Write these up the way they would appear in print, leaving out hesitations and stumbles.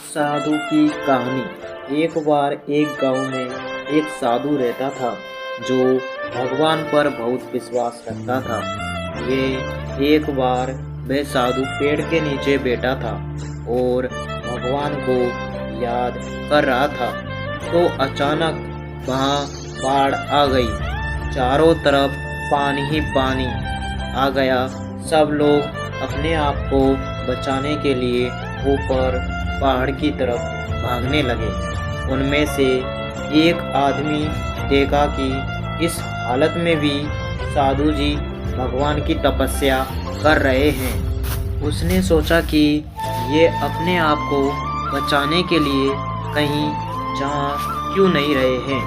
साधु की कहानी। एक बार एक गांव में एक साधु रहता था जो भगवान पर बहुत विश्वास रखता था। ये एक बार वह साधु पेड़ के नीचे बैठा था और भगवान को याद कर रहा था, तो अचानक वहाँ बाढ़ आ गई। चारों तरफ पानी ही पानी आ गया। सब लोग अपने आप को बचाने के लिए ऊपर पहाड़ की तरफ भागने लगे। उनमें से एक आदमी देखा कि इस हालत में भी साधु जी भगवान की तपस्या कर रहे हैं। उसने सोचा कि ये अपने आप को बचाने के लिए कहीं जा क्यों नहीं रहे हैं,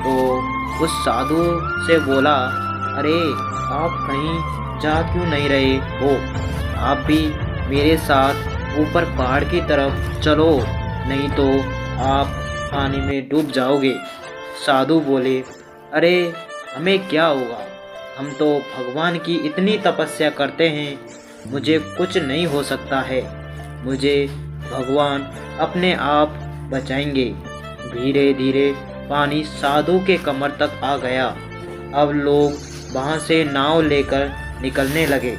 तो उस साधु से बोला, अरे आप कहीं जा क्यों नहीं रहे हो, आप भी मेरे साथ ऊपर पहाड़ की तरफ चलो, नहीं तो आप पानी में डूब जाओगे। साधु बोले, अरे हमें क्या होगा, हम तो भगवान की इतनी तपस्या करते हैं, मुझे कुछ नहीं हो सकता है, मुझे भगवान अपने आप बचाएंगे। धीरे धीरे पानी साधु के कमर तक आ गया। अब लोग वहाँ से नाव लेकर निकलने लगे,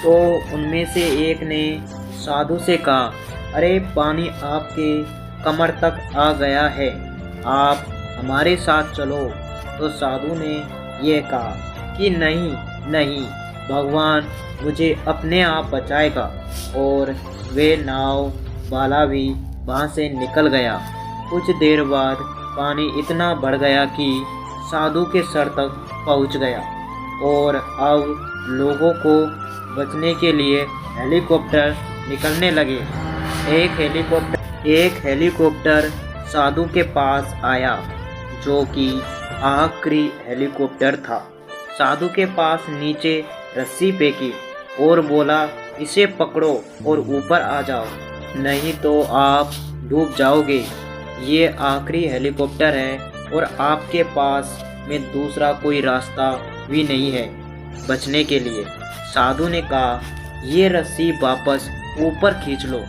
तो उनमें से एक ने साधु से कहा, अरे पानी आपके कमर तक आ गया है, आप हमारे साथ चलो। तो साधु ने यह कहा कि नहीं नहीं, भगवान मुझे अपने आप बचाएगा। और वे नाव वाला भी वहाँ से निकल गया। कुछ देर बाद पानी इतना बढ़ गया कि साधु के सर तक पहुँच गया और अब लोगों को बचने के लिए हेलीकॉप्टर निकलने लगे। एक हेलीकॉप्टर साधु के पास आया, जो कि आखिरी हेलीकॉप्टर था। साधु के पास नीचे रस्सी फेंकी और बोला, इसे पकड़ो और ऊपर आ जाओ, नहीं तो आप डूब जाओगे। ये आखिरी हेलीकॉप्टर है और आपके पास में दूसरा कोई रास्ता भी नहीं है बचने के लिए। साधु ने कहा, ये रस्सी वापस ऊपर खींच लो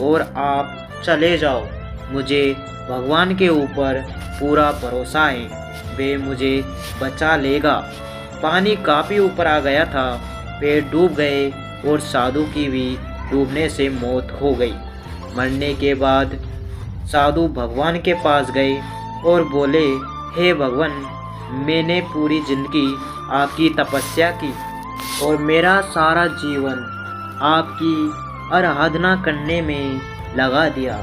और आप चले जाओ, मुझे भगवान के ऊपर पूरा भरोसा है, वे मुझे बचा लेगा। पानी काफ़ी ऊपर आ गया था, वे डूब गए और साधु की भी डूबने से मौत हो गई। मरने के बाद साधु भगवान के पास गए और बोले, हे भगवान, मैंने पूरी जिंदगी आपकी तपस्या की और मेरा सारा जीवन आपकी आराधना करने में लगा दिया,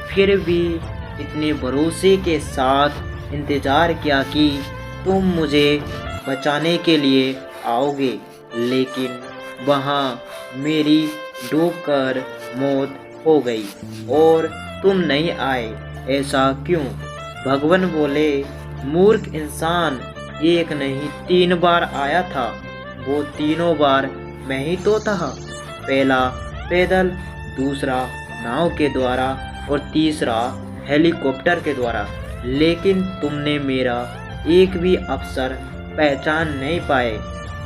फिर भी इतने भरोसे के साथ इंतज़ार किया कि तुम मुझे बचाने के लिए आओगे, लेकिन वहाँ मेरी डूबकर मौत हो गई और तुम नहीं आए, ऐसा क्यों? भगवान बोले, मूर्ख इंसान, एक नहीं 3 बार आया था, वो तीनों बार मैं ही तो था। पहला पैदल, दूसरा नाव के द्वारा और तीसरा हेलीकॉप्टर के द्वारा, लेकिन तुमने मेरा एक भी अवसर पहचान नहीं पाए,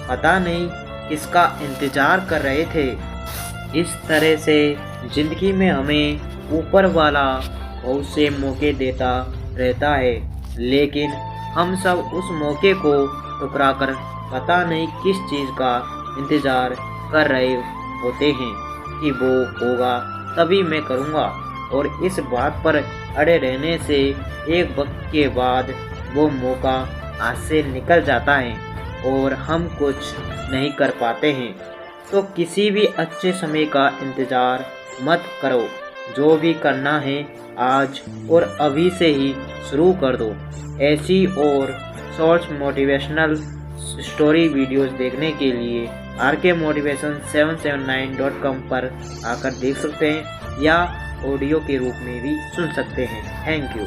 पता नहीं किसका इंतज़ार कर रहे थे। इस तरह से ज़िंदगी में हमें ऊपर वाला बहुत से मौके देता रहता है, लेकिन हम सब उस मौके को ठुकराकर पता नहीं किस चीज़ का इंतज़ार कर रहे होते हैं कि वो होगा तभी मैं करूँगा, और इस बात पर अड़े रहने से एक वक्त के बाद वो मौका हाथ से निकल जाता है और हम कुछ नहीं कर पाते हैं। तो किसी भी अच्छे समय का इंतज़ार मत करो, जो भी करना है आज और अभी से ही शुरू कर दो। ऐसी और शॉर्ट्स मोटिवेशनल स्टोरी वीडियोस देखने के लिए rkmotivation779.com पर आकर देख सकते हैं या ऑडियो के रूप में भी सुन सकते हैं। Thank you.